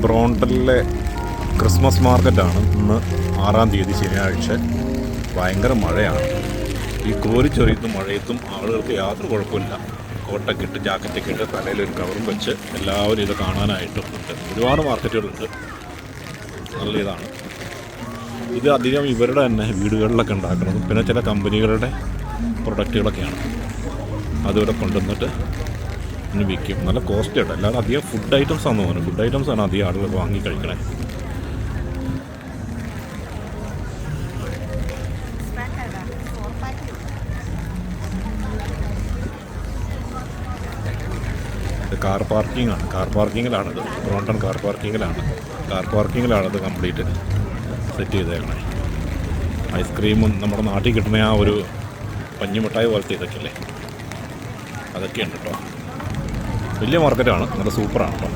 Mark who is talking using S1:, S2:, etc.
S1: ബ്രോണ്ടലിലെ Christmas മാർക്കറ്റാണ്. ഇന്ന് 6-ാം തീയതി ശനിയാഴ്ച. ഭയങ്കര മഴയാണ്. ഈ കോരിച്ചൊറിയുന്ന മഴയത്തും ആളുകൾക്ക് യാതൊരു കുഴപ്പമില്ല. കോട്ടൊക്കെ ഇട്ട് ജാക്കറ്റൊക്കെ ഇട്ട് തലയിലൊരു കവറും വെച്ച് എല്ലാവരും ഇത് കാണാനായിട്ടും ഉണ്ട്. ഒരുപാട് മാർക്കറ്റുകളുണ്ട്. നല്ല ഇതാണ്. ഇത് അധികം ഇവരുടെ തന്നെ വീടുകളിലൊക്കെ ഉണ്ടാക്കുന്നതും പിന്നെ ചില കമ്പനികളുടെ പ്രൊഡക്റ്റുകളൊക്കെയാണ്. അതിവിടെ കൊണ്ടുവന്നിട്ട് ഇനി വിൽക്കും. നല്ല കോസ്റ്റ് ഉണ്ട്. അല്ലാതെ അധികം ഫുഡ് ഐറ്റംസ് ആണെന്ന് തോന്നുന്നു. ഫുഡ് ഐറ്റംസ് ആണ് അധികം ആളുകൾ വാങ്ങി കഴിക്കണേ. ഇത് കാർ പാർക്കിംഗ് ആണ്. കാർ പാർക്കിങ്ങിലാണിത്. ബ്രോണ്ടൺ കാർ പാർക്കിങ്ങിലാണിത് കംപ്ലീറ്റ് സെറ്റ് ചെയ്തേക്കണേ. ഐസ്ക്രീമും നമ്മുടെ നാട്ടിൽ കിട്ടുന്ന ആ ഒരു പഞ്ഞിമിഠായി പോലത്തെ ഇതൊക്കെയല്ലേ, അതൊക്കെയുണ്ട് കേട്ടോ. വലിയ മാർക്കറ്റാണ്. നല്ല സൂപ്പറാണ് കേട്ടോ.